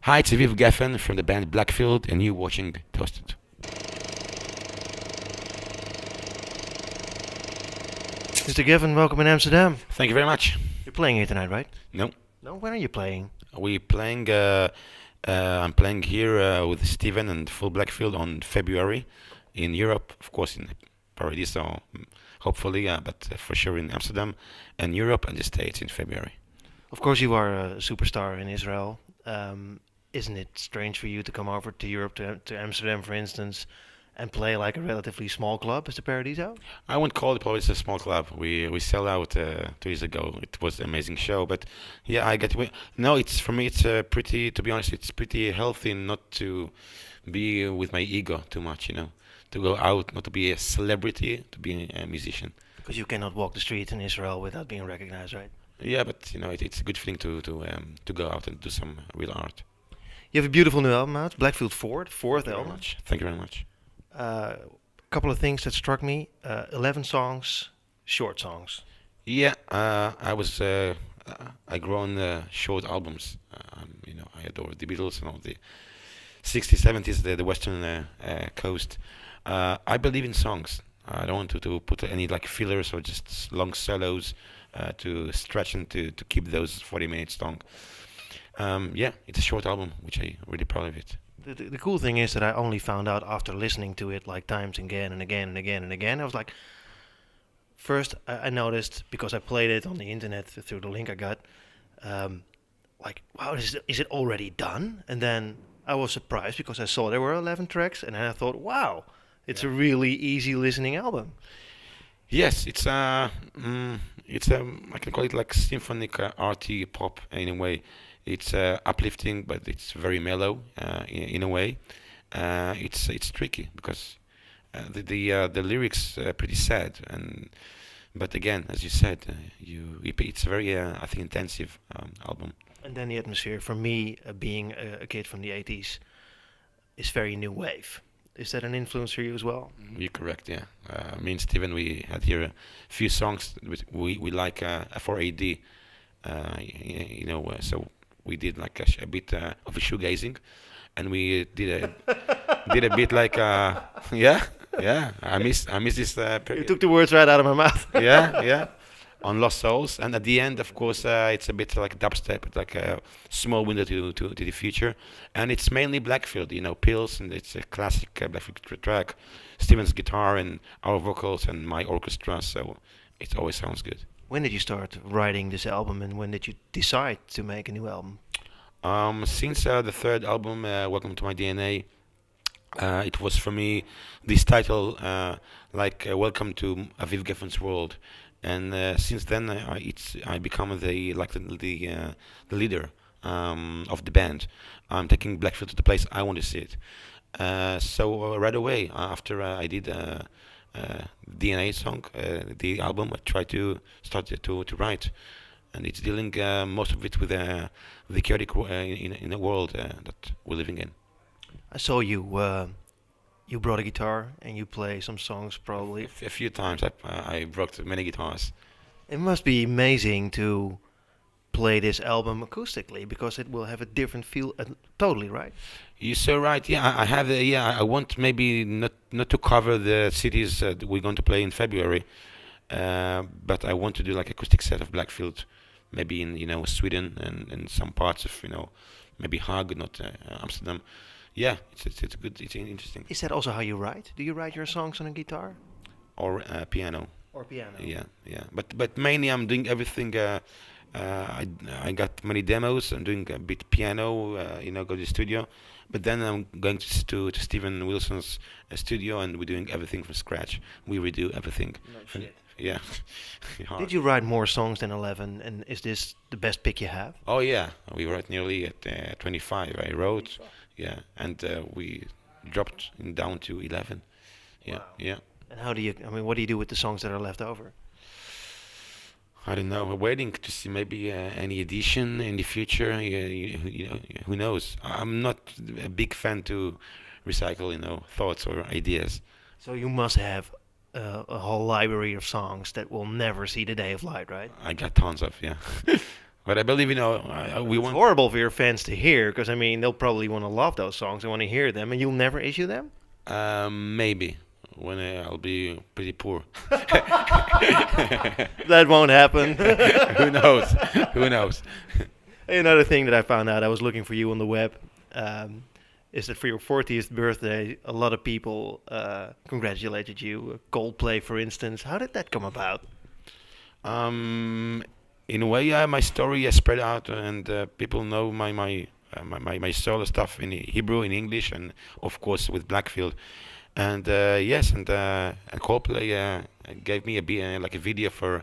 Hi, it's Aviv Geffen from the band Blackfield, and you're watching Toasted. Mr. Geffen, welcome in Amsterdam. Thank you very much. You're playing here tonight, right? No, No, when are you playing? we playing. I'm playing here with Steven and Full Blackfield on February in Europe, of course in Paradiso, hopefully, but for sure in Amsterdam and Europe and the States in February. Of course, you are a superstar in Israel. Isn't it strange for you to come over to Europe, to Amsterdam, for instance, and play like a relatively small club as the Paradiso? I won't call it probably a small club. We sell out 2 years ago. It was an amazing show, but yeah, I get. No, it's for me. It's pretty. To be honest, it's pretty healthy not to be with my ego too much. To go out, not to be a celebrity, to be a musician. Because you cannot walk the streets in Israel without being recognized, right? Yeah, but it's a good feeling to go out and do some real art. You have a beautiful new album out, Blackfield 4, the fourth Thank you very album. much. Thank you very much. A couple of things that struck me: 11 songs, short songs. Yeah, I grew on short albums. I adore the Beatles and all the 60s, 70s, the Western coast. I believe in songs. I don't want to put any like fillers or just long solos to stretch and to keep those 40 minutes long. Yeah, it's a short album, which I'm really proud of it. The cool thing is that I only found out after listening to it like times again and again and again and again. I was like, first I noticed because I played it on the internet through the link I got, like, wow, is it already done? And then I was surprised because I saw there were 11 tracks, and then I thought, wow, it's a really easy listening album. Yes, it's I can call it like symphonic arty pop in a way. It's uplifting, but it's very mellow in a way. It's tricky because the lyrics are pretty sad, and but again, as you said, it's a very I think intensive album. And then the atmosphere, for me, being a kid from the 80s, is very new wave. Is that an influence for you as well? You're correct, yeah. Me and Steven, we had here a few songs which we like for AD, so we did like a bit of a shoegazing, and we did a bit like yeah, yeah. I miss this You period. took the words right out of my mouth. Yeah, yeah. On Lost Souls, and at the end, of course, it's a bit like dubstep, it's like a small window to the future, and it's mainly Blackfield, Pills, and it's a classic Blackfield track, Steven's guitar and our vocals and my orchestra, so it always sounds good. When did you start writing this album, and when did you decide to make a new album? Since the third album, Welcome to My DNA, it was for me this title, like Welcome to Aviv Geffen's World, and since then I become the leader of the band. I'm taking Blackfield to the place I want to see it. So right away after I did DNA song, the album, I tried to start to write, and it's dealing most of it with the chaotic in a world that we're living in. I saw you brought a guitar and you play some songs probably. A few times I broke many guitars. It must be amazing to play this album acoustically because it will have a different feel, totally, right? You're so right. Yeah, I have. Yeah, I want maybe not to cover the cities that we're going to play in February, but I want to do like acoustic set of Blackfield, maybe in Sweden and some parts of maybe Hague, not Amsterdam. Yeah, it's good. It's interesting. Is that also how you write? Do you write your songs on a guitar Or piano. or piano? Yeah, yeah. But mainly I'm doing everything. I got many demos. I'm doing a bit piano. Go to the studio. But then I'm going to Stephen Wilson's studio, and we're doing everything from scratch. We redo everything. No And- shit. yeah. Did Hard. you write more songs than 11, and is this the best pick you have? Oh yeah, we were at nearly at 25. I wrote. Yeah, and we dropped down to 11. Yeah, Wow. yeah. And what do you do with the songs that are left over? I don't know. We're waiting to see maybe any addition in the future. Who knows? I'm not a big fan to recycle, thoughts or ideas. So you must have a whole library of songs that will never see the day of light, right? I got tons of, yeah. But I believe, we It's want. horrible for your fans to hear, because I mean they'll probably want to love those songs and want to hear them, and you'll never issue them. Maybe when I'll be pretty poor. That won't happen. Who knows? Who knows? Another thing that I found out, I was looking for you on the web, um, is that for your 40th birthday, a lot of people congratulated you. Coldplay, for instance. How did that come about? Um, in a way, yeah, my story is spread out, and people know my solo stuff in Hebrew, in English, and of course with Blackfield. And yes, and Coldplay gave me like a video for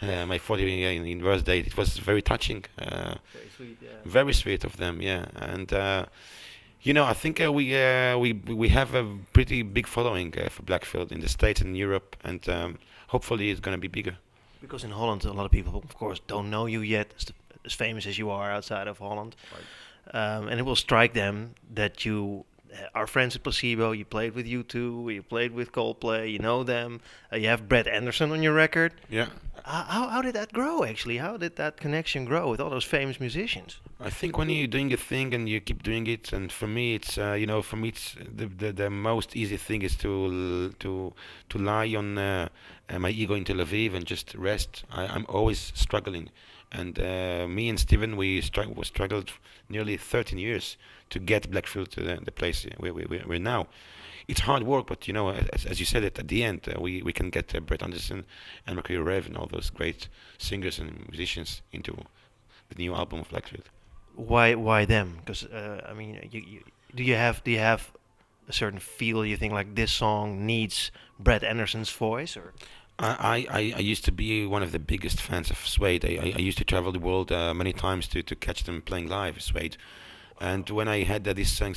my 40th birthday. It was very touching, Very sweet, yeah. very sweet of them, yeah. And I think we have a pretty big following for Blackfield in the States and Europe, and hopefully it's gonna be bigger. Because in Holland, a lot of people, of course, don't know you yet, as famous as you are outside of Holland. And it will strike them that you are friends with Placebo, you played with U2, you played with Coldplay, you know them. You have Brett Anderson on your record. Yeah. How did that grow, actually? How did that connection grow with all those famous musicians? I think when you're doing a thing and you keep doing it, and for me, it's the most easy thing is to lie on my ego in Tel Aviv and just rest. I'm always struggling, and me and Steven, we struggled nearly 13 years to get Blackfield to the place where we're now. It's hard work, but as you said it at the end, we can get Brett Anderson and Mercury Rev and all those great singers and musicians into the new album of Blackfield. Why them? Because I mean, do you have a certain feel you think like this song needs Brett Anderson's voice, or I used to be one of the biggest fans of Suede. I used to travel the world many times to catch them playing live, Suede. And when I had this song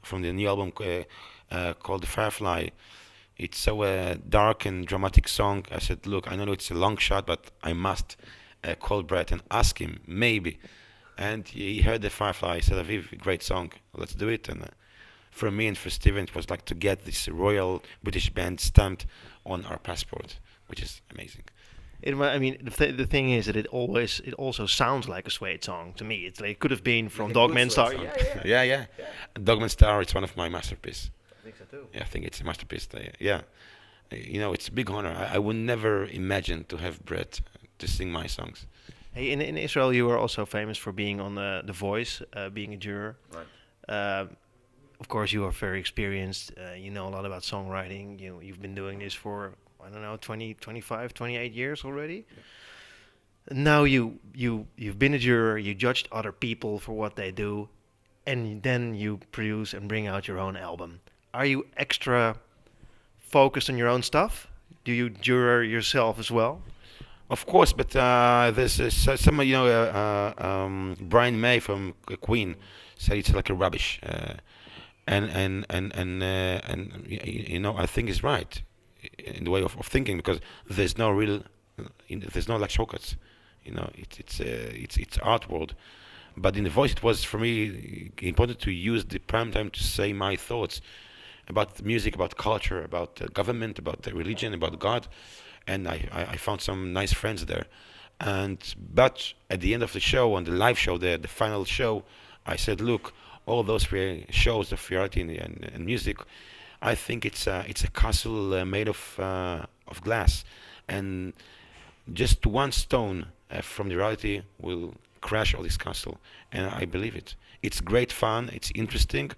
from the new album called The Firefly, it's so dark and dramatic song. I said, look, I know it's a long shot, but I must call Brett and ask him, maybe. And he heard The Firefly. He said, Aviv, great song, let's do it. And for me and for Steven, it was like to get this Royal British Band stamped on our passport, which is amazing. I mean, the thing is that it also sounds like a Suede song to me. It's like it could have been from Dogman Star. Song. Yeah. Dogman Star, it's one of my masterpieces. I think so too. Yeah, I think it's a masterpiece. Yeah. It's a big honor. I would never imagine to have Brett to sing my songs. Hey, in Israel, you are also famous for being on The Voice, being a juror. Right. Of course, you are very experienced. You know a lot about songwriting. You've been doing this for, I don't know, 20, 25, 28 years already. Now you've been a juror. You judged other people for what they do, and then you produce and bring out your own album. Are you extra focused on your own stuff? Do you juror yourself as well? Of course, but there's some, Brian May from Queen said it's like a rubbish, and I think he's right in the way of thinking, because there's no real, there's no like shortcuts, it's art world. But in the voice, it was for me important to use the prime time to say my thoughts about music, about culture, about government, about religion, about God, and I found some nice friends there. But at the end of the show, on the live show, the final show, I said, look, all those shows of reality and music, I think it's a castle made of glass, and just one stone from the reality will crash all this castle, and I believe it. It's great fun, it's interesting,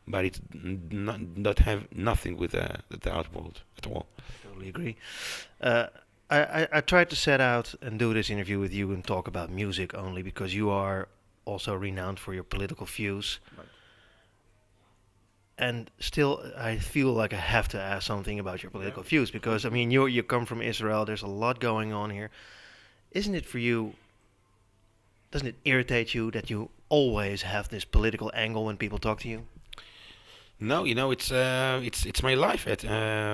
but it not have nothing with the art world at all. Totally agree. I tried to set out and do this interview with you and talk about music only because you are also renowned for your political views. Right. And still, I feel like I have to ask something about your political views because, I mean, you come from Israel. There's a lot going on here. Isn't it for you, doesn't it irritate you that you always have this political angle when people talk to you? No, it's my life. At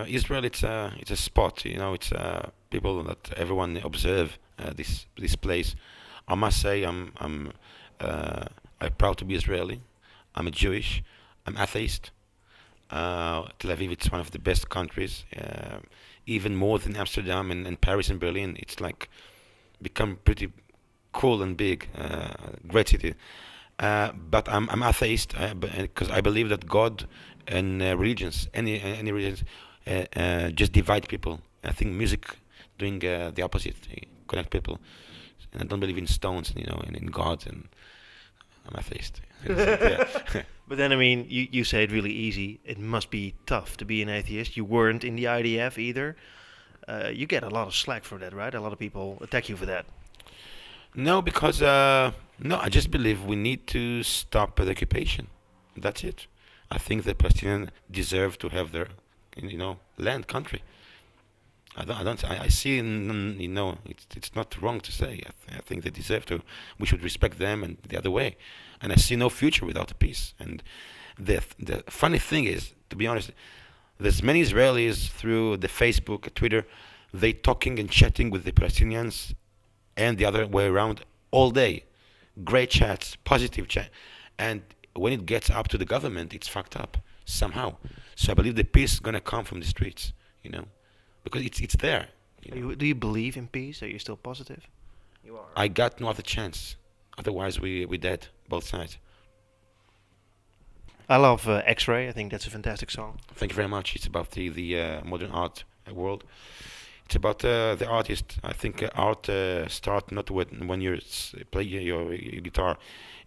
Israel, it's a spot. It's people that everyone observe this place. I must say, I'm proud to be Israeli. I'm a Jewish. I'm atheist. Tel Aviv, it's one of the best countries, even more than Amsterdam and Paris and Berlin. It's like become pretty cool and big, great city. But I'm atheist because I believe that God and religions, any religions, just divide people. I think music doing the opposite, connect people. And I don't believe in stones, and in God, and I'm atheist. Yeah. But then, I mean, you say it really easy. It must be tough to be an atheist. You weren't in the IDF either. You get a lot of slack for that, right? A lot of people attack you for that. No, because no, I just believe we need to stop the occupation. That's it. I think the Palestinians deserve to have their, land, country. I see, it's not wrong to say. I think they deserve to. We should respect them and the other way. And I see no future without a peace. And the funny thing is, to be honest, there's many Israelis through the Facebook, Twitter, they talking and chatting with the Palestinians and the other way around all day. Great chats, positive chat. And when it gets up to the government, it's fucked up somehow. So I believe the peace is gonna come from the streets, because it's there. Do you believe in peace? Are you still positive? You are. I got no other chance. Otherwise, we dead, both sides. I love X-Ray. I think that's a fantastic song. Thank you very much. It's about the modern art world. It's about the artist. I think art start not when you play your guitar.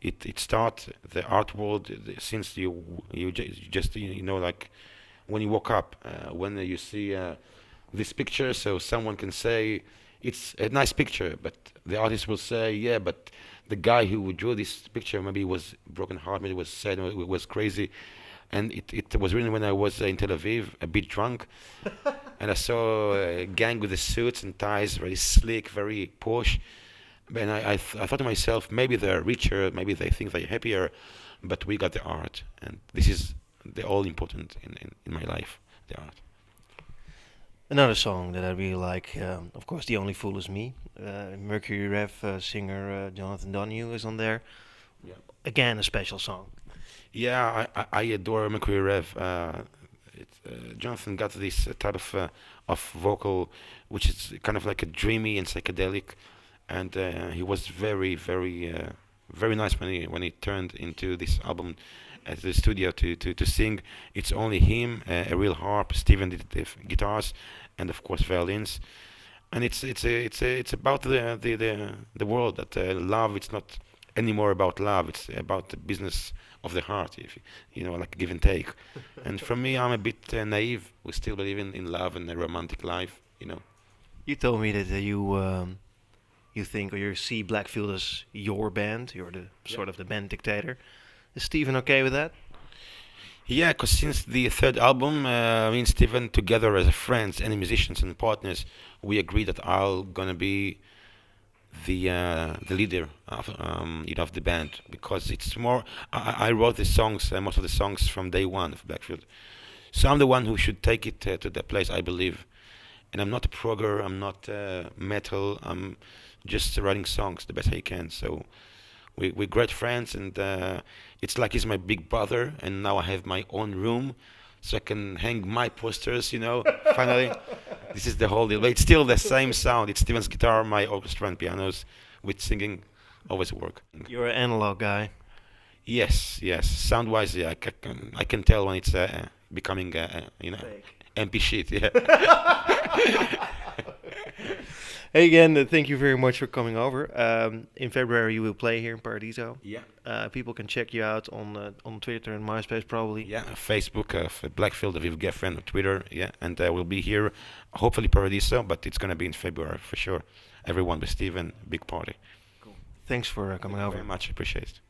It start the art world since you just like when you woke up, when you see this picture. So someone can say it's a nice picture, but the artist will say, yeah, but the guy who drew this picture maybe was broken heart, maybe was sad, maybe was crazy. And it was written when I was in Tel Aviv, a bit drunk, and I saw a gang with the suits and ties, very slick, very posh. And I thought to myself, maybe they're richer, maybe they think they're happier, but we got the art, and this is the all important in my life, the art. Another song that I really like, of course, The Only Fool Is Me. Mercury Rev singer Jonathan Donahue is on there. Yeah. Again, a special song. Yeah, I adore Mercury Rev. Jonathan got this type of vocal, which is kind of like a dreamy and psychedelic, and he was very, very, very nice when he turned into this album at the studio to sing. It's only him, a real harp. Steven did the guitars, and of course violins. And it's about the world that love. It's not anymore about love. It's about the business of the heart, if like give and take. And for me, I'm a bit naive. We still believe in love and a romantic life. You told me that you think or you see Blackfield as your band. You're the sort of the band dictator. Is Steven okay with that? Yeah, because since the third album, me and Steven, together as friends and musicians and partners, we agreed that I'll gonna be the leader of the band, because it's more. I wrote the songs, most of the songs from day one of Blackfield, so I'm the one who should take it to the place I believe. And I'm not a progger. I'm not metal. I'm just writing songs the best I can. So we're great friends, and it's like he's my big brother. And now I have my own room, so I can hang my posters. Finally, this is the whole deal. But it's still the same sound. It's Steven's guitar, my orchestra and pianos, with singing. Always work. You're an analog guy. Yes. Sound-wise, yeah, I can tell when it's becoming, Fake. MP shit. Yeah. Hey again, thank you very much for coming over. In February you will play here in Paradiso. Yeah. People can check you out on Twitter and MySpace probably. Yeah, Facebook of Blackfield, Aviv Geffen, on Twitter. Yeah, and we'll be here, hopefully Paradiso, but it's gonna be in February for sure. Everyone with Steven, big party. Cool. Thanks for coming Thank you over. very much, appreciate it.